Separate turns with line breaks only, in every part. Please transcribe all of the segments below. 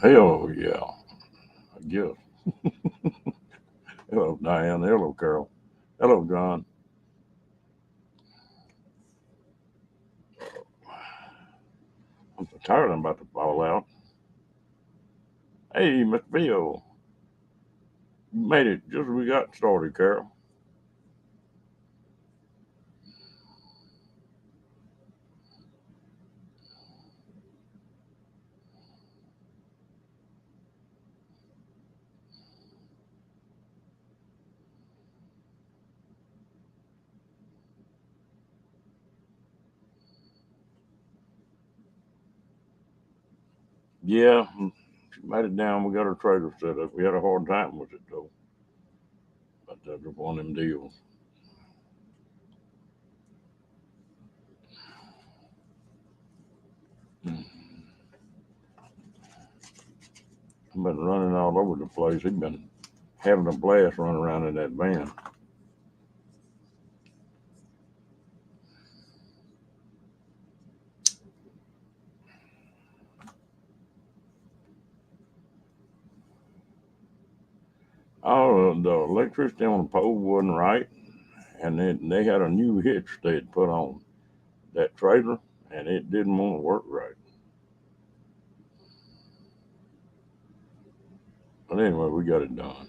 Hell yeah, I guess. Hello, Diane. Hello, Carol. Hello, John. I'm so tired. I'm about to fall out. Hey, Mr. Bill. You made it just as we got started, Carol. Yeah, she made it down. We got her trailer set up. We had a hard time with it, though. But that's one of them deals. Mm. I've been running all over the place. He's been having a blast running around in that van. Oh, the electricity on the pole wasn't right, and then they had a new hitch they had put on that trailer, and it didn't want to work right. But anyway, we got it done.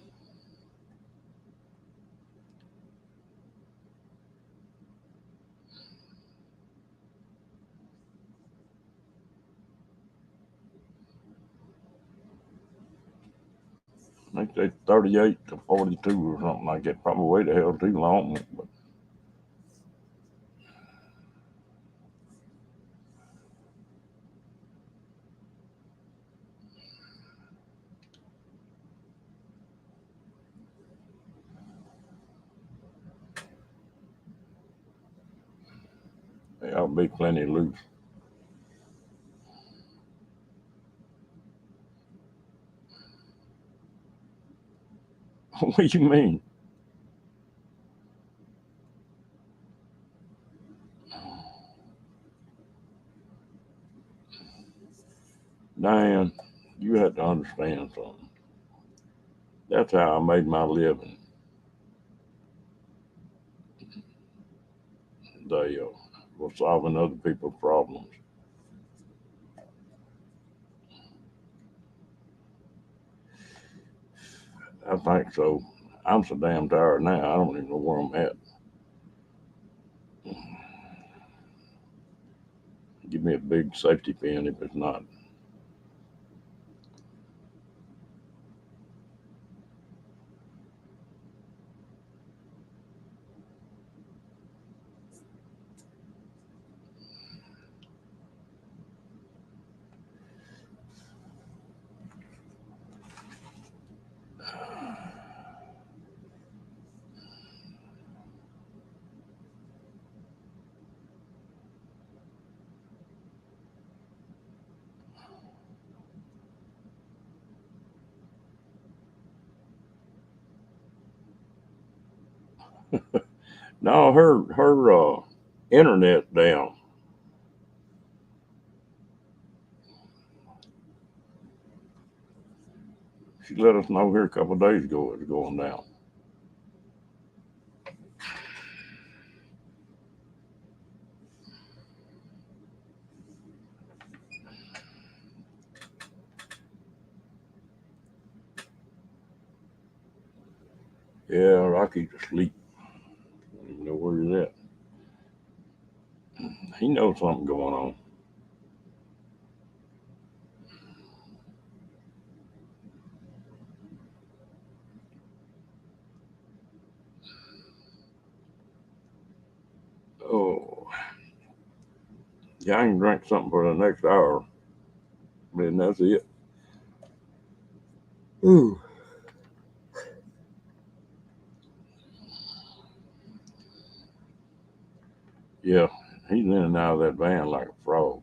I think they 38 to 42 or something like that. Probably way the hell too long, but there'll be plenty loose. What do you mean? Diane, you had to understand something. That's how I made my living. They were solving other people's problems. I think so. I'm so damn tired now. I don't even know where I'm at. Give me a big safety pin if it's not. No, her internet's down. She let us know here a couple of days ago it was going down. Yeah, Rocky's asleep. I don't even know where he's at. He knows something going on. Oh, yeah, I can drink something for the next hour. And that's it. Ooh. Yeah, he's in and out of that van like a frog.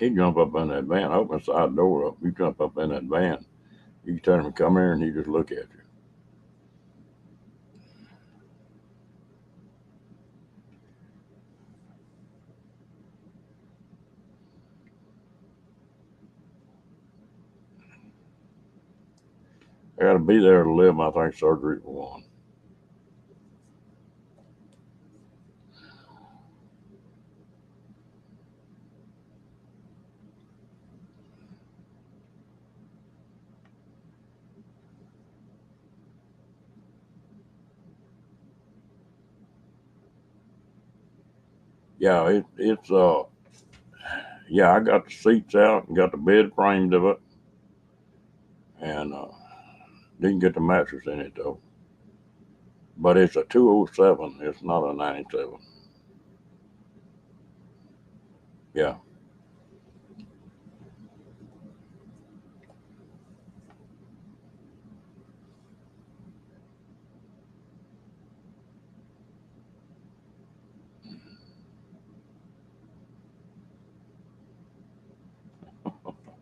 He jump up in that van, open the side door up. You jump up in that van. You can tell him to come here, and he just look at you. I got to be there to live. I think surgery for one. Yeah, it's yeah. I got the seats out and got the bed framed of it, and didn't get the mattress in it though. But it's a 207. It's not a 97. Yeah,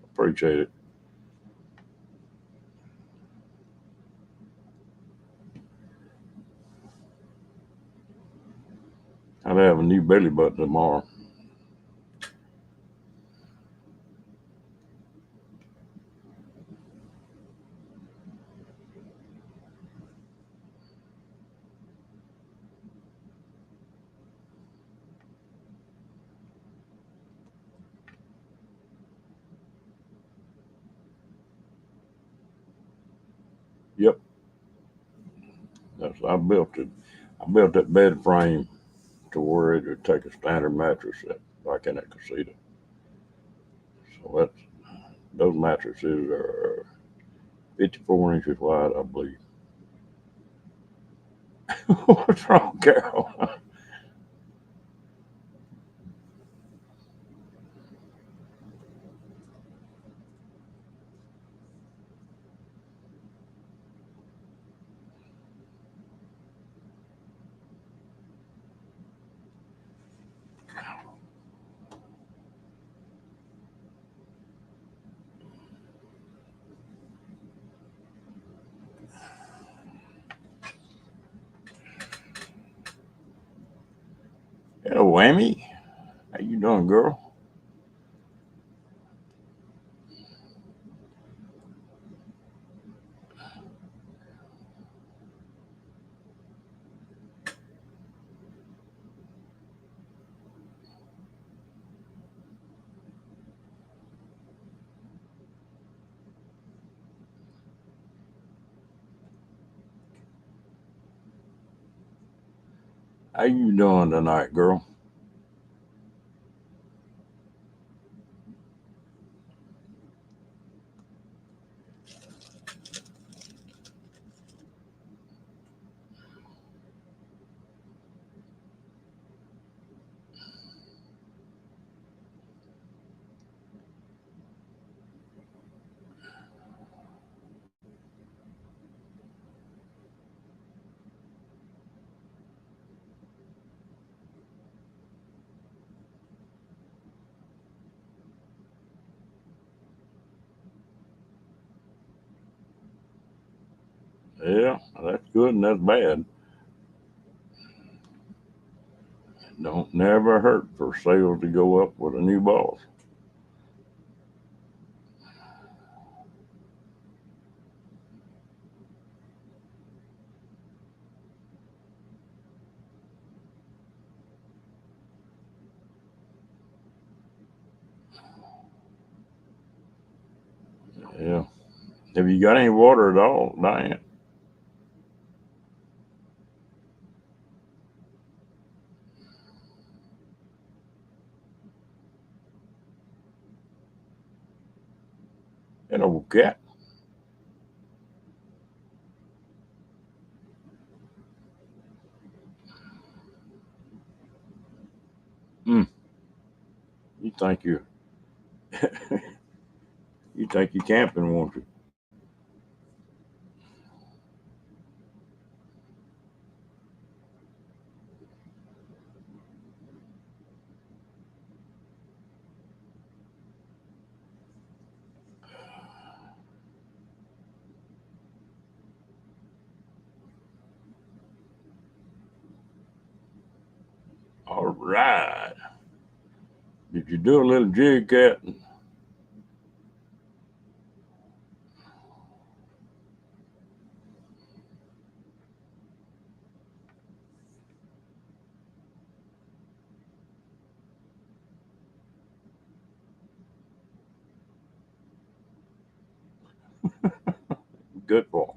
appreciate it. I'll have a new belly button tomorrow. Yep, I built it. I built that bed frame to where it would take a standard mattress like in that casita. So those mattresses are 54 inches wide, I believe. What's wrong, Carol? Hello, Whammy. How you doing, girl? How you doing tonight, girl? Yeah, that's good and that's bad. Don't never hurt for sales to go up with a new boss. Yeah. Have you got any water at all, Diane? An old cat? Mm, you think you think you camping, won't you? All right. Did you do a little jig, Cat? Good boy.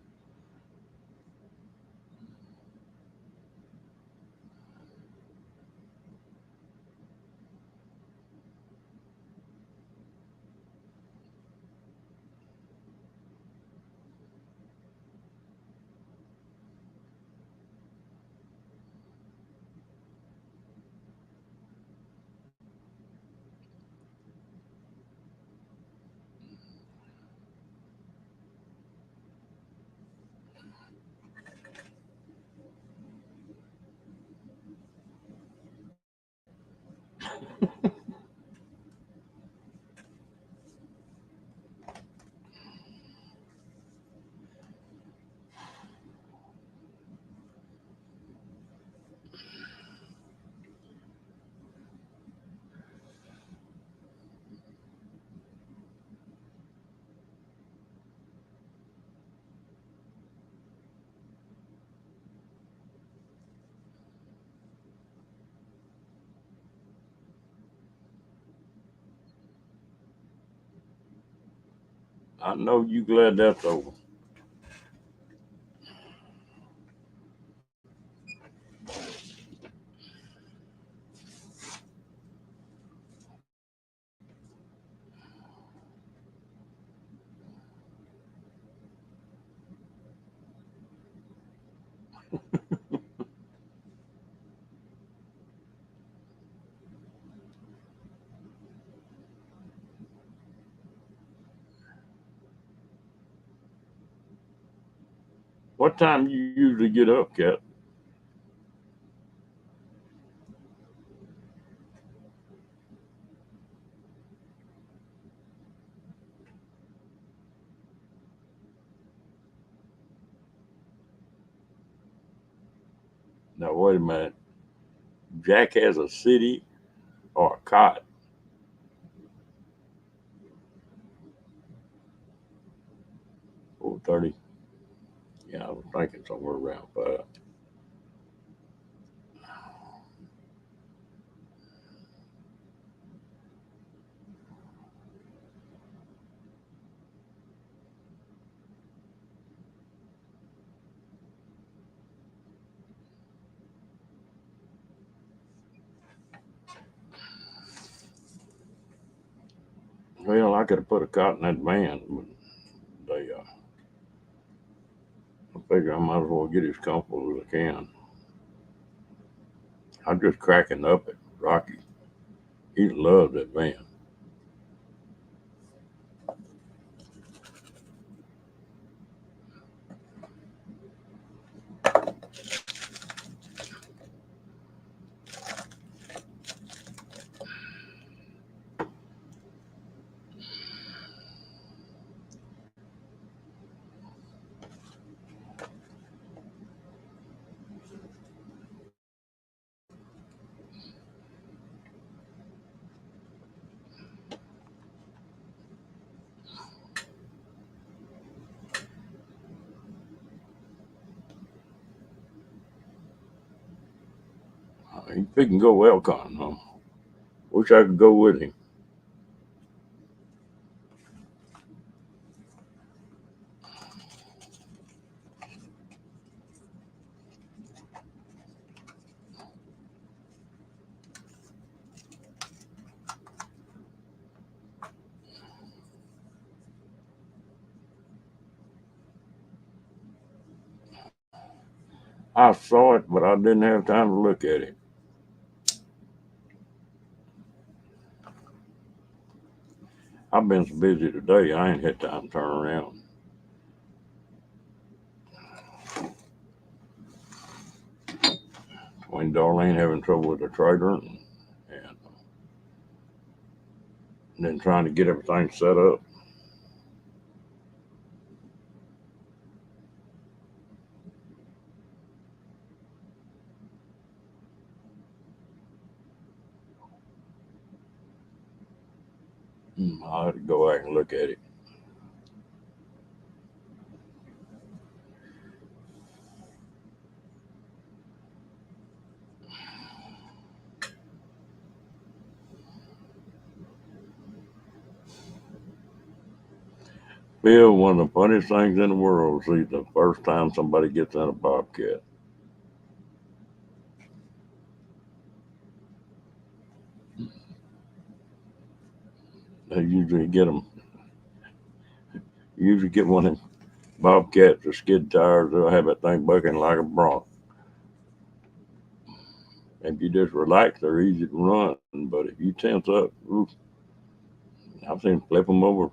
I know you glad that's over. What time you usually get up, Cat? Now wait a minute. Jack has a city or a cot. 4:30. Yeah, I was thinking somewhere around 5. Well, I could have put a cot in that van, but I figure I might as well get as comfortable as I can. I'm just cracking up at Rocky. He loves that van. He can go elk hunting, huh? Wish I could go with him. I saw it, but I didn't have time to look at it. I've been so busy today, I ain't had time to turn around. When Darlene having trouble with the trailer and then trying to get everything set up. I'll have to go back and look at it. Bill, one of the funniest things in the world is see the first time somebody gets in a bobcat. They usually get them. You usually get one of them bobcats or skid tires. They'll have that thing bucking like a bronc. If you just relax, they're easy to run. But if you tense up, oof, I've seen them flip them over.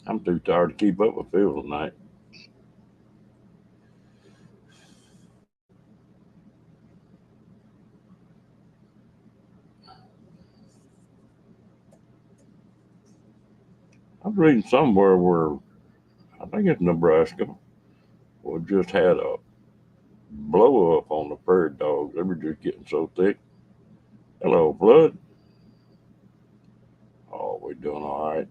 I'm too tired to keep up with Phil tonight. I was reading somewhere where I think it's Nebraska. We just had a blow up on the prairie dogs. They were just getting so thick. Hello, Blood. Oh, we're doing all right.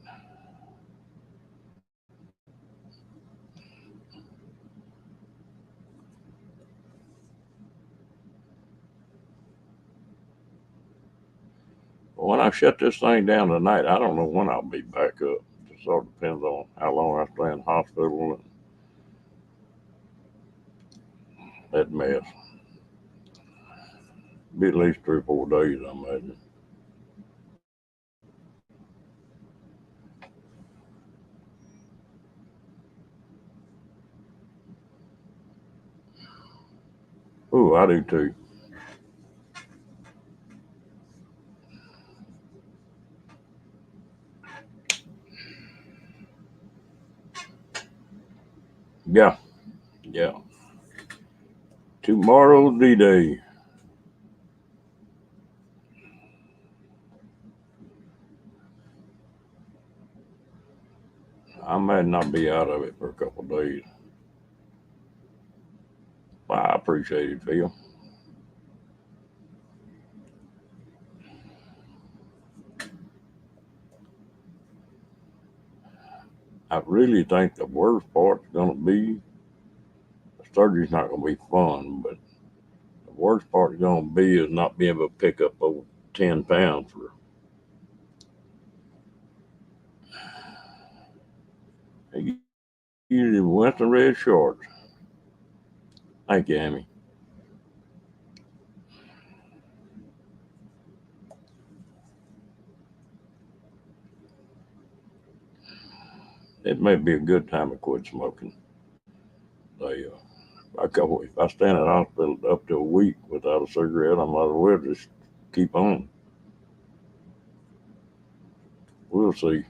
But when I shut this thing down tonight, I don't know when I'll be back up. It sort of depends on how long I stay in the hospital and that mess. Be at least 3 or 4 days, I imagine. Ooh, I do too. Yeah, yeah. Tomorrow's D-Day. I might not be out of it for a couple of days. Well, I appreciate it, Phil. I really think the worst part's going to be the surgery's not going to be fun, but the worst part's going to be is not being able to pick up over 10 pounds for. He usually went the red shorts. Thank you, Amy. It may be a good time to quit smoking. They, if I stay in the hospital up to a week without a cigarette, I might as well just keep on. We'll see.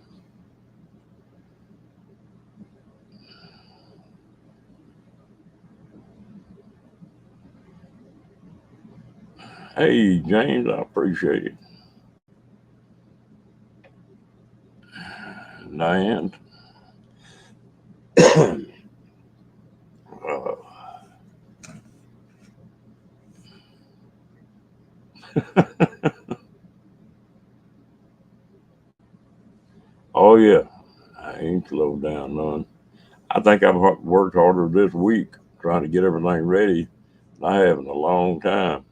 Hey, James, I appreciate it. And uh, oh yeah, I ain't slowed down none. I think I've worked harder this week trying to get everything ready than I have in a long time.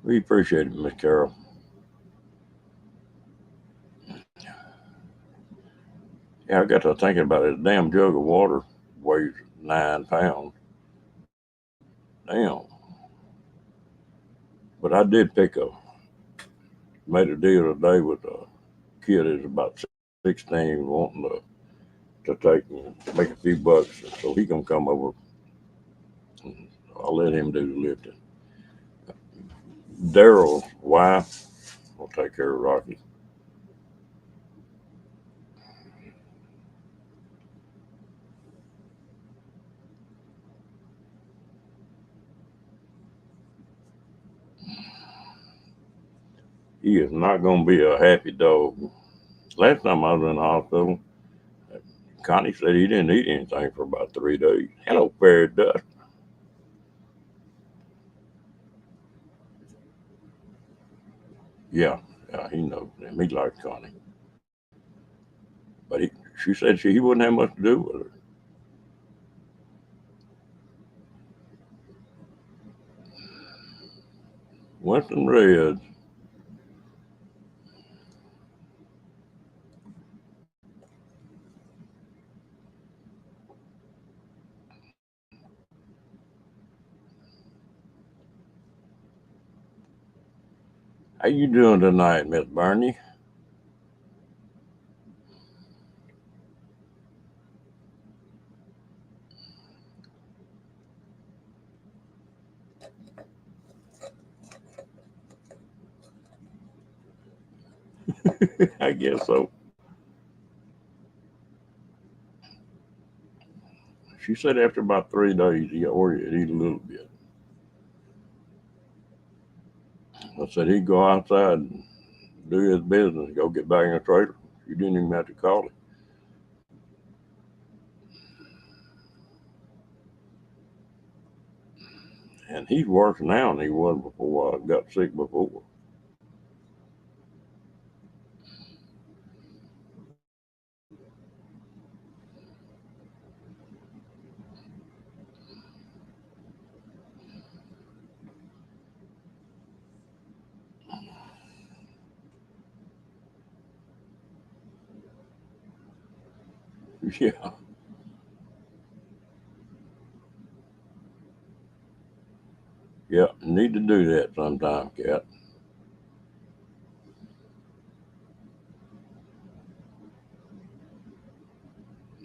We appreciate it, Miss Carol. Yeah, I got to thinking about it. A damn jug of water weighs 9 pounds. Damn. But I did made a deal today with a kid who's about 16 wanting to take and make a few bucks. So he gonna come over. And I'll let him do the lifting. Daryl's wife will take care of Rocky. He is not gonna be a happy dog. Last time I was in the hospital, Connie said he didn't eat anything for about 3 days. Hello, fairy dust. Yeah, yeah, he knows him. He likes Connie. But she said he wouldn't have much to do with her. Winston Reds. How you doing tonight, Miss Bernie? I guess so. She said after about 3 days he got worried he'd eat a little bit. I said he'd go outside and do his business, go get back in the trailer. You didn't even have to call him. And he's worse now than he was before I got sick before. Yeah, yeah. Need to do that sometime, Cat.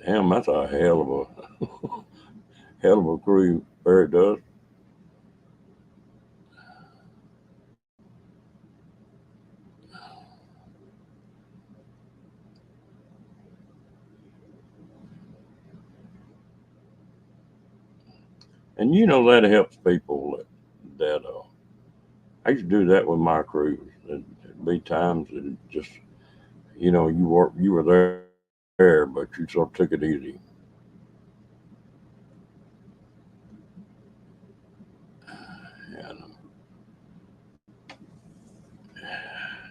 Damn, that's a hell of a crew. Barry does. And you know that helps people that I used to do that with my crews. There'd be times that it just you were there, but you sort of took it easy.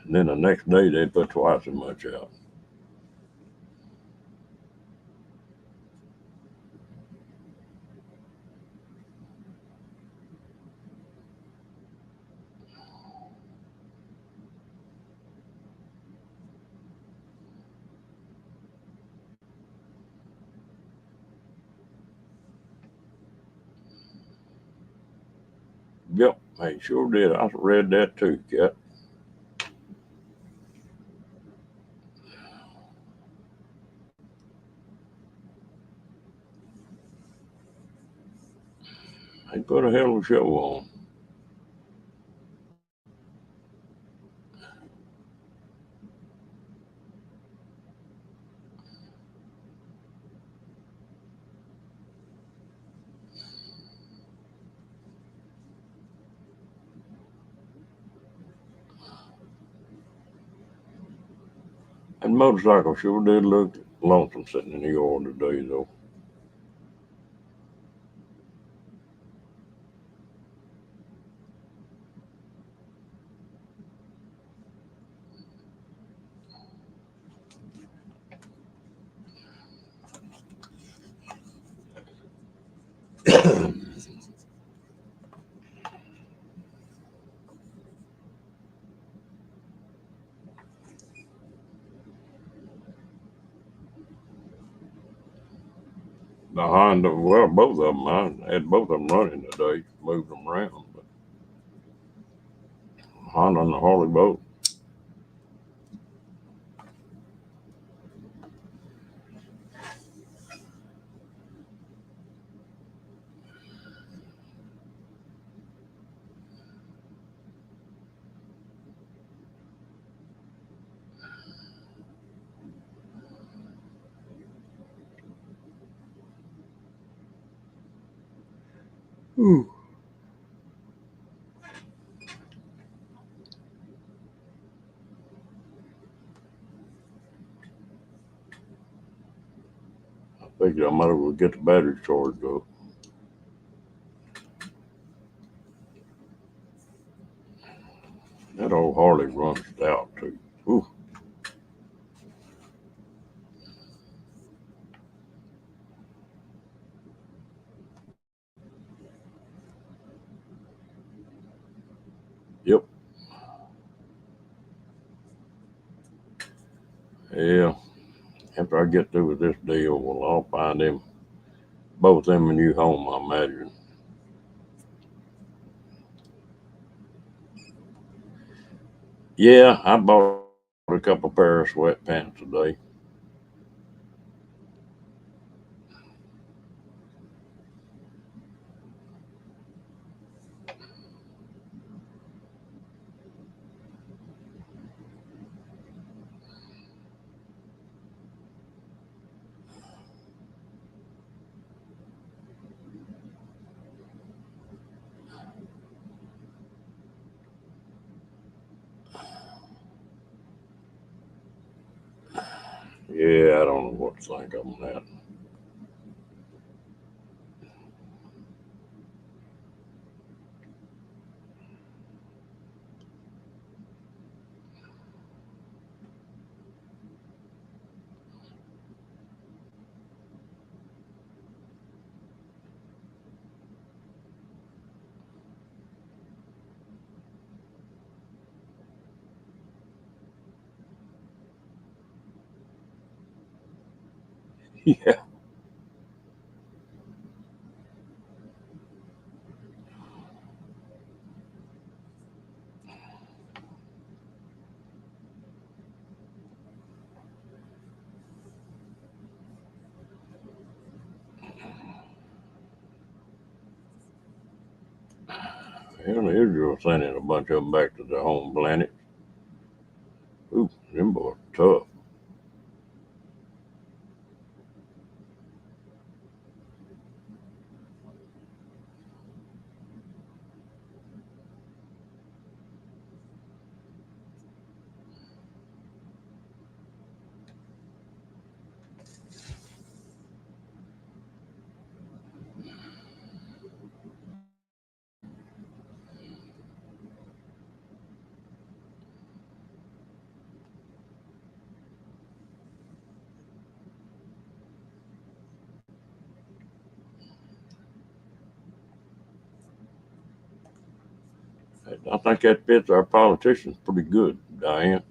And then the next day they'd put twice as much out. Yep, they sure did. I read that too, Cat. They put a hell of a show on. That motorcycle sure did look lonesome sitting in the yard today, though. The Honda, well, both of them. I had both of them running today, moved them around. But Honda and the Harley both. Ooh. I figured I might as well get the battery charged up. That old Harley runs stout too. Ooh. Yep. Yeah. After I get through with this deal, well, I'll find them both them a new home, I imagine. Yeah, I bought a couple pair of sweatpants today. Yeah, I don't know what to think of that. Yeah. Hell, Israel sending a bunch of them back to their home planet. Ooh, them boys tough. I think that fits our politicians pretty good, Diane.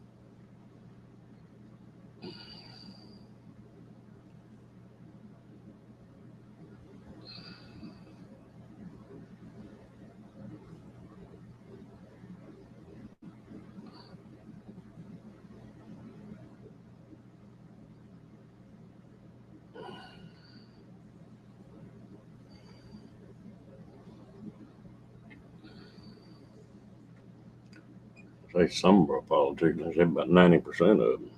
Say some of our politicians, I say about 90% of them.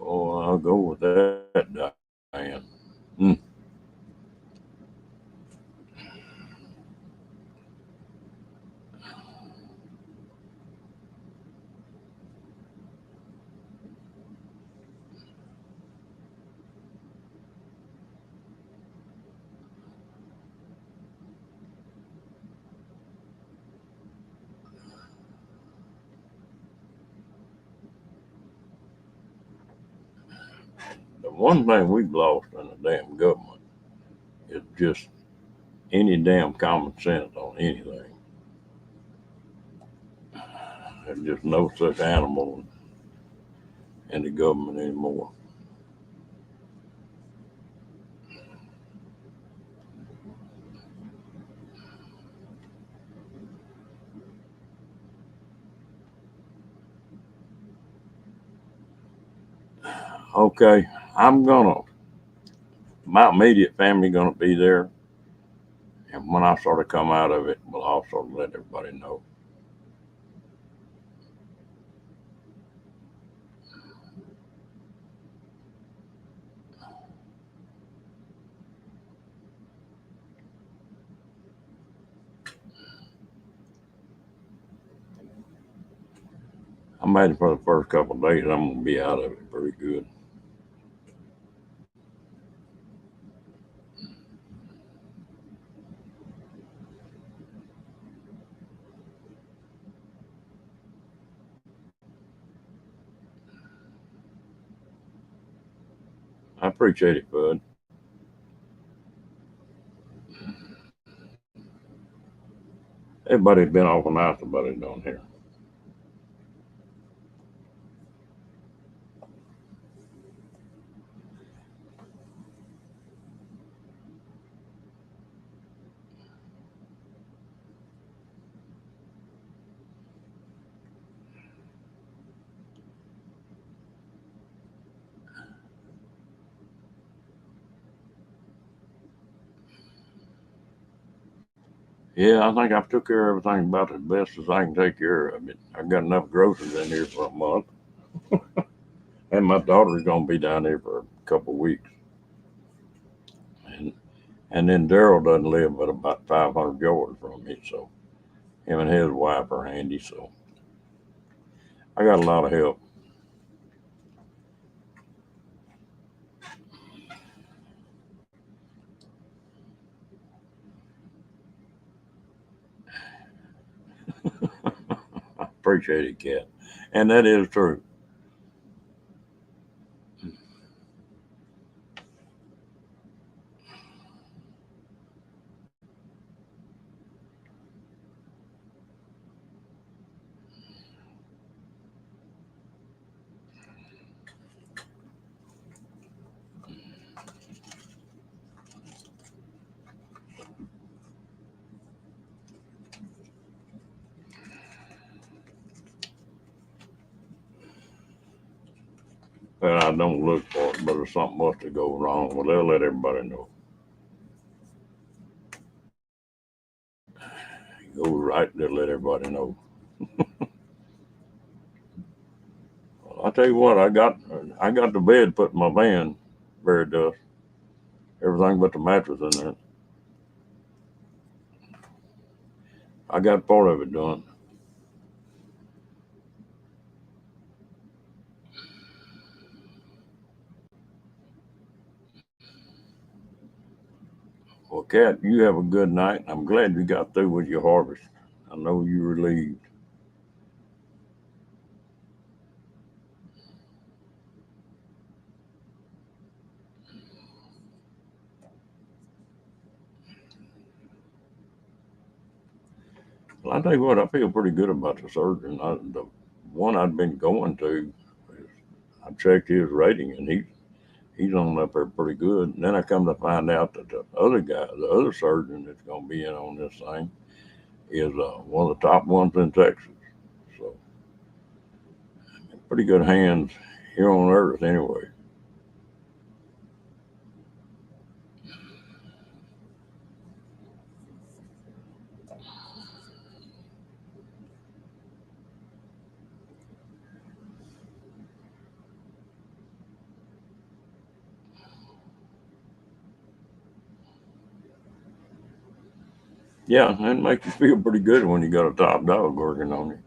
Oh, I'll go with that, Diane. Mm. one thing we've lost in the damn government is just any damn common sense on anything. There's just no such animal in the government anymore. Okay, my immediate family gonna be there, and when I sort of come out of it, we'll also let everybody know. I imagine for the first couple of days, I'm gonna be out of it pretty good. I appreciate it, bud. Everybody's been awful nice about it down here. Yeah, I think I've took care of everything about as best as I can take care of it. I got enough groceries in here for a month, and my daughter's gonna be down here for a couple of weeks, and then Daryl doesn't live but about 500 yards from me, so him and his wife are handy. So I got a lot of help. I appreciate it, Cat, and that is true. But I don't look for it. But if something was to go wrong, well, they'll let everybody know. Go right, they'll let everybody know. Well, I tell you what, I got the bed put in my van. Barry does everything but the mattress in there. I got part of it done. Well, Cat, you have a good night. I'm glad you got through with your harvest. I know you're relieved. Well, I tell you what, I feel pretty good about the surgeon. The one I'd been going to, I checked his rating, and he's on up there pretty good. And then I come to find out that the other guy, the other surgeon that's going to be in on this thing, is one of the top ones in Texas. So pretty good hands here on earth, anyway. Yeah, and it makes you feel pretty good when you got a top dog working on you.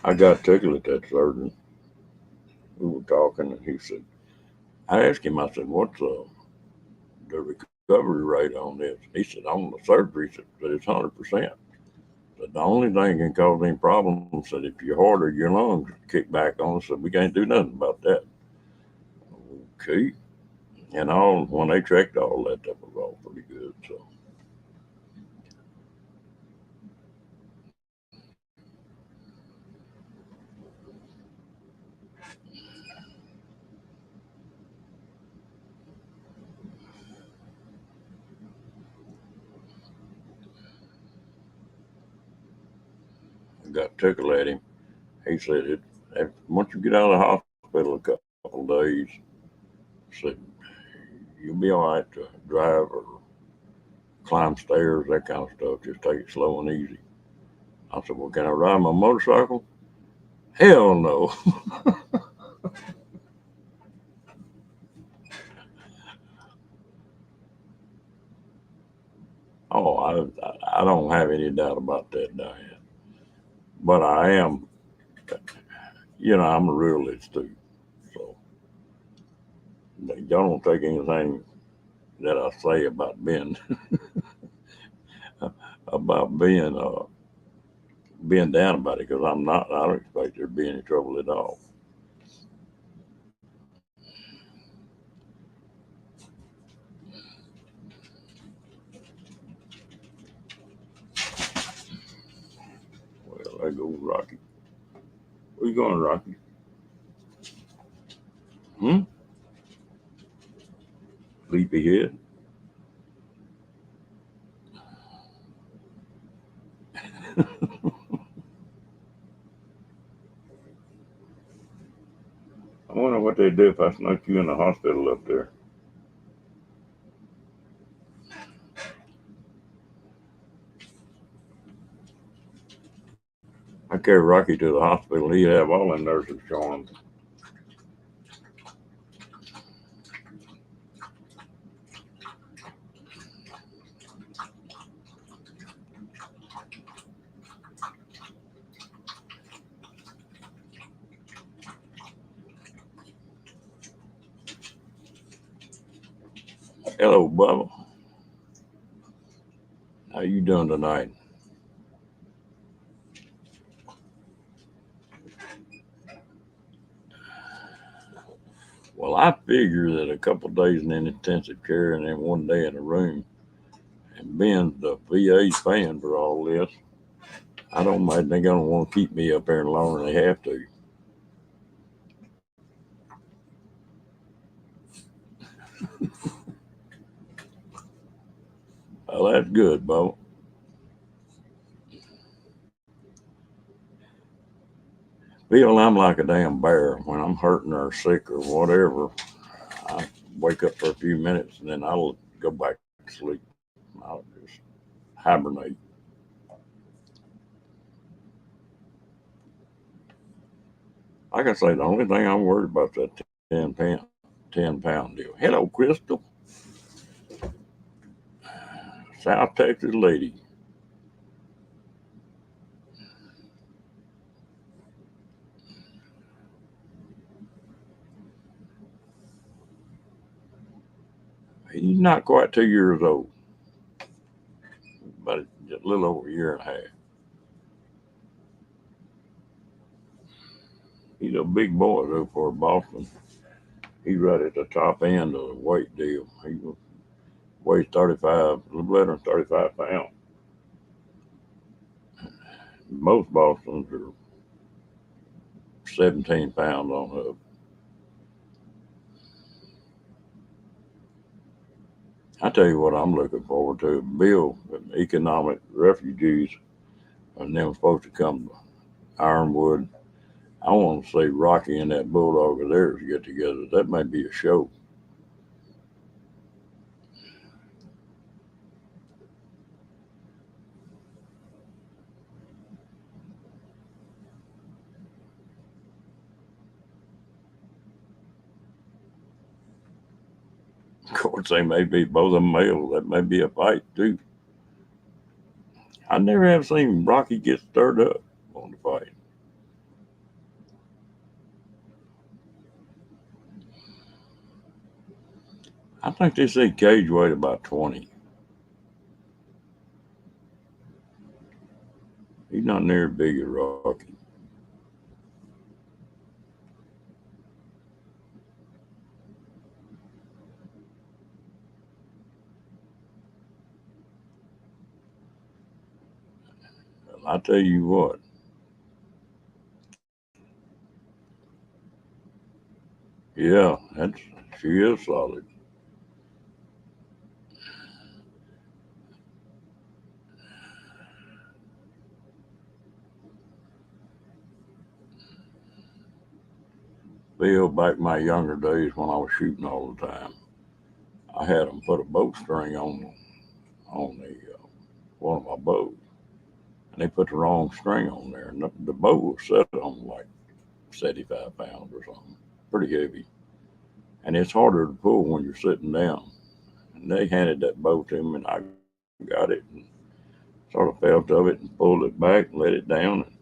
I got tickled at that surgeon. We were talking, and he said, I asked him, I said, what's the recovery rate on this. He said on the surgery that it's 100%. But the only thing can cause any problems that if you're harder, your lungs kick back on. So we can't do nothing about that. Okay. And all when they checked all that was all pretty good. So I got tickled at him. He said once you get out of the hospital a couple of days, said you'll be all right to drive or climb stairs, that kind of stuff. Just take it slow and easy. I said, well, can I ride my motorcycle? Hell no. Oh, I don't have any doubt about that, Diane. But I am, I'm a realist too. So y'all don't take anything that I say about being down about it because I'm not. I don't expect there to be any trouble at all. Well, there goes Rocky. Where you going, Rocky? Hmm? Sleepyhead? I wonder what they'd do if I snuck you in the hospital up there. I carry Rocky to the hospital. He'd have all them nurses showing. Hello, Bubba. How you doing tonight? Well, I figure that a couple of days in intensive care and then one day in a room, and being the VA's paying for all this, I don't imagine they're gonna want to keep me up there longer than they have to. Well, that's good, Bubba. Feel I'm like a damn bear when I'm hurting or sick or whatever. I wake up for a few minutes and then I'll go back to sleep. I'll just hibernate. Like I say, the only thing I'm worried about is that 10 pound deal. Hello, Crystal, South Texas lady. He's not quite 2 years old, but just a little over a year and a half. He's a big boy though for Boston. He's right at the top end of the weight deal. He weighs 35, a little better than 35 pounds. Most Bostons are 17 pounds on up. I tell you what, I'm looking forward to. Bill, economic refugees, and them supposed to come to Ironwood. I want to see Rocky and that bulldog of theirs get together. That may be a show. Of course, they may be both of them male. That may be a fight too. I never have seen Rocky get stirred up on the fight. I think they say cage weight about 20. He's not near as big as Rocky. I tell you what, yeah, she is solid. Bill, back in my younger days when I was shooting all the time, I had them put a bow string on the one of my bows, and they put the wrong string on there, and the bow was set on like 75 pounds or something, pretty heavy, and it's harder to pull when you're sitting down. And they handed that bow to me, and I got it and sort of felt of it and pulled it back and let it down. And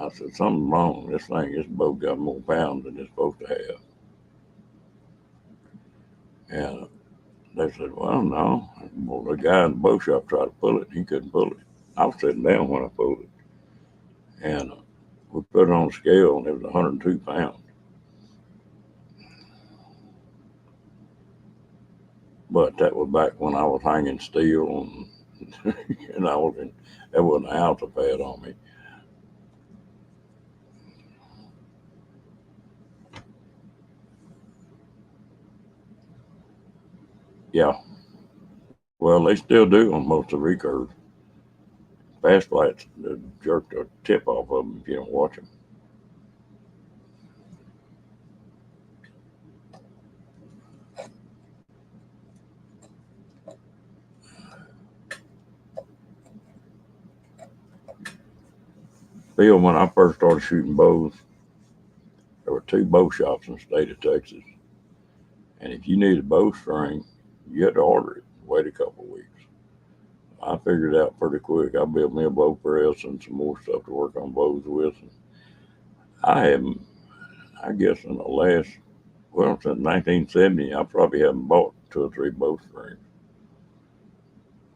I said, something's wrong. This bow got more pounds than it's supposed to have. And they said, well, no. Well, the guy in the bow shop tried to pull it, and he couldn't pull it. I was sitting down when I pulled it. And we put it on a scale, and it was 102 pounds. But that was back when I was hanging steel, and I was in, there wasn't an ounce of fat on me. Yeah, well, they still do on most of the recurves. Fast flats jerk the tip off of them if you don't watch them. Bill, when I first started shooting bows, there were two bow shops in the state of Texas. And if you needed a bowstring, you had to order it, wait a couple of weeks. I figured it out pretty quick. I built me a bow press and some more stuff to work on bows with. And I haven't, I guess, in the last, well, since 1970, I probably haven't bought two or three bowstrings.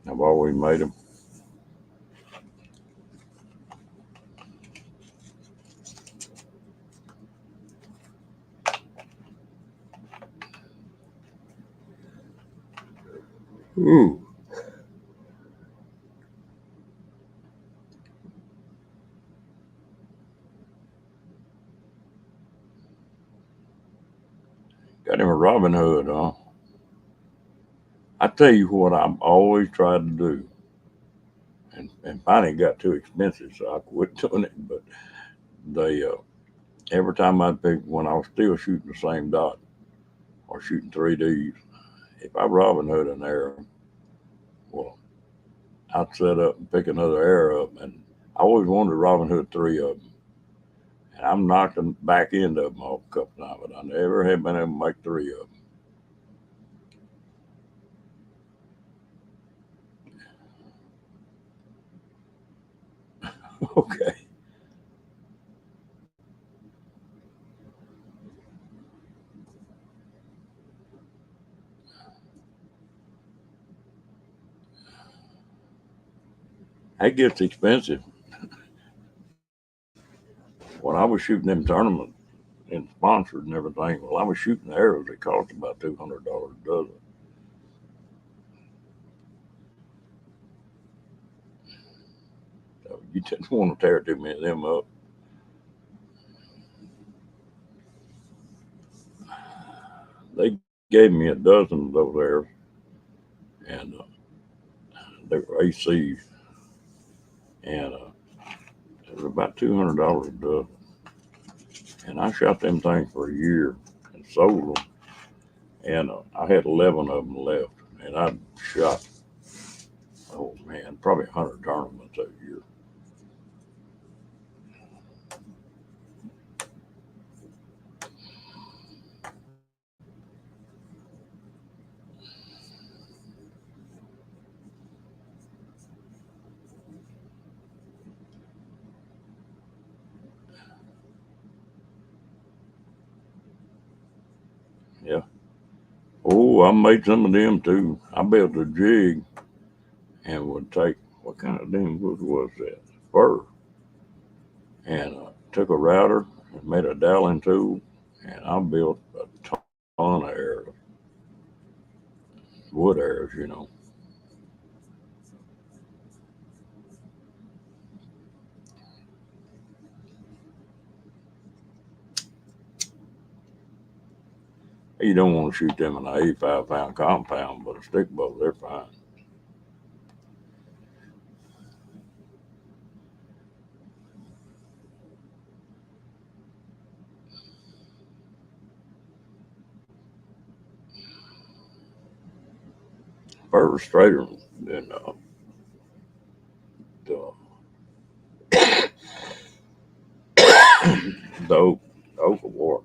I've always made them. Ooh, got him a Robin Hood, huh? I tell you what, I've always tried to do, and finally got too expensive, so I quit doing it. But they, every time I'd pick, when I was still shooting the same dot or shooting 3Ds, if I Robin Hood an arrow, well, I'd set up and pick another arrow up, and I always wanted to Robin Hood three of them. And I'm knocking back end of them off a couple times, but I never have been able to make three of them. Okay. That gets expensive. When I was shooting them tournaments and sponsored and everything, well, I was shooting arrows that cost about $200 a dozen. So you didn't want to tear too many of them up. They gave me a dozen of those arrows, and they were ACs, and it was about $200 a dozen. And I shot them things for a year and sold them, and I had 11 of them left, and I shot, oh man, probably 100 tournaments that year. Yeah. Oh, I made some of them too. I built a jig and would take, what kind of damn wood was that? Fir. And took a router and made a doweling tool, and I built a ton of arrows, wood arrows. You don't want to shoot them in an 85-pound compound, but a stick bow, they're fine. Fir is straighter than the, the oak of war.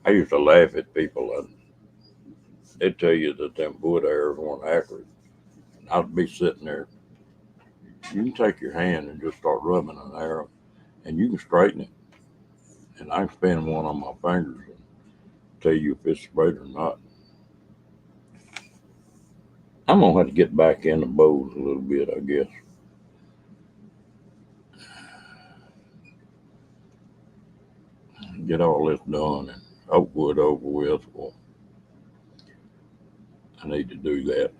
I used to laugh at people and they'd tell you that them wood arrows weren't accurate. And I'd be sitting there. You can take your hand and just start rubbing an arrow, and you can straighten it. And I can spin one on my fingers and tell you if it's straight or not. I'm gonna have to get back in the bows a little bit, I guess. Get all this done and Oakwood over with. Well, I need to do that.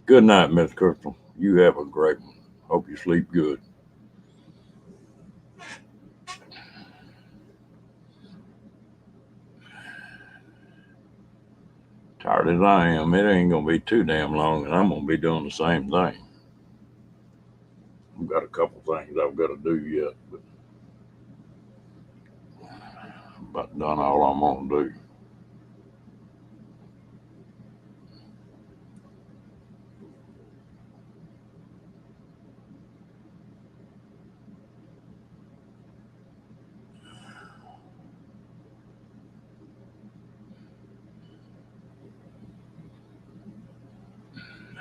Good night, Miss Crystal. You have a great one. Hope you sleep good. Tired as I am, it ain't gonna be too damn long, and I'm gonna be doing the same thing. I've got a couple things I've got to do yet, but I'm about done all I'm gonna do.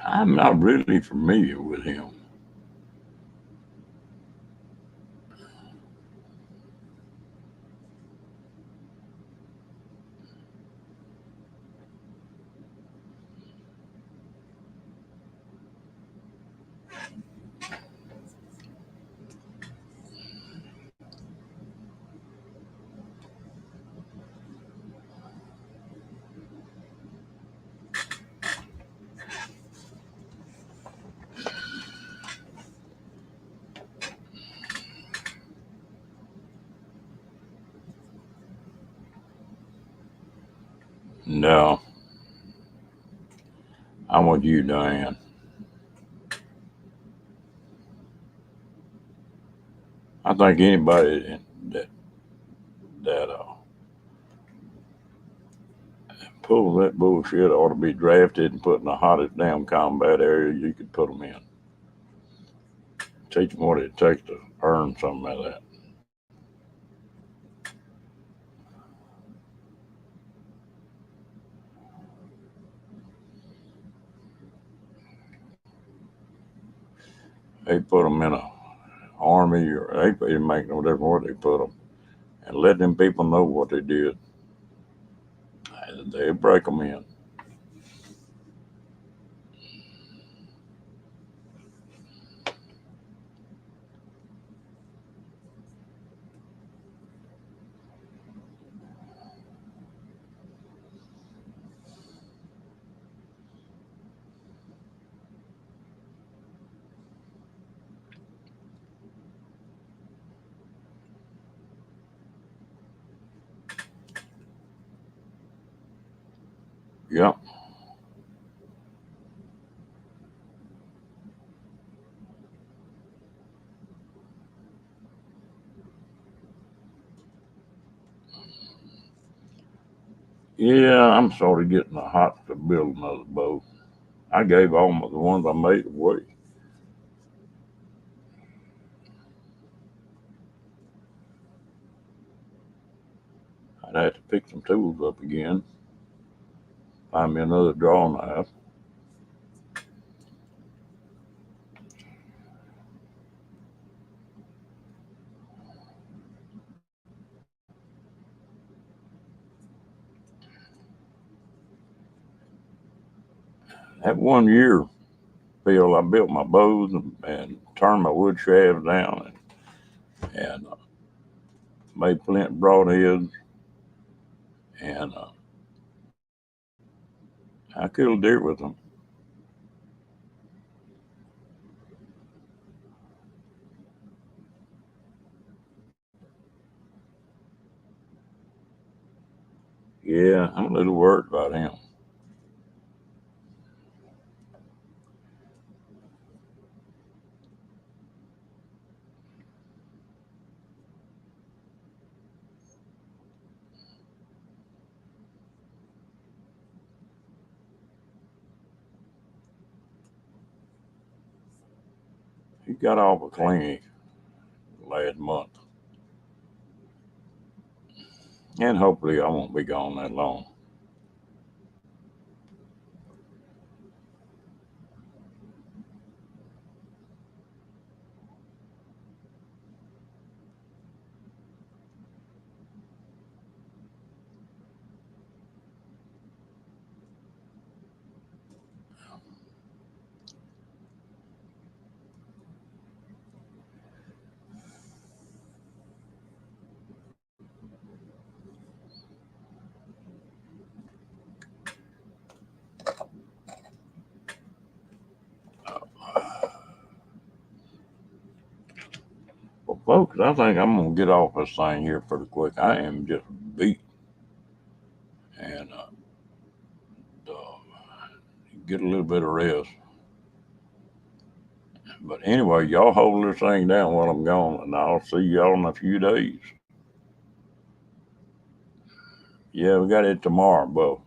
I'm not really familiar with him. No, I'm with you, Diane. I think anybody that pulls that bullshit ought to be drafted and put in the hottest damn combat area you could put them in. Teach them what it takes to earn something like that. They put them in a army, or they make no difference where they put them, and let them people know what they did. And they break them in. Yep. Yeah, I'm sort of getting the hot to build another boat. I gave all the ones I made away. I'd have to pick some tools up again. Find me another drawing knife. That 1 year, Phil, I built my bows and turned my wood shafts down and made flint broadheads, and I killed deer with them. Yeah, I'm a little worried about him. He got off a clinic last month, and hopefully I won't be gone that long. Well, folks, I think I'm gonna get off this thing here pretty quick. I am just beat, and get a little bit of rest. But anyway, y'all hold this thing down while I'm gone, and I'll see y'all in a few days. Yeah, we got it tomorrow, Bo.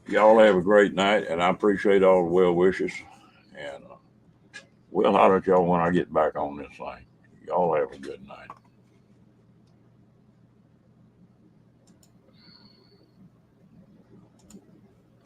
Y'all have a great night, and I appreciate all the well wishes. And we'll holler at y'all when I get back on this thing. Y'all have a good night.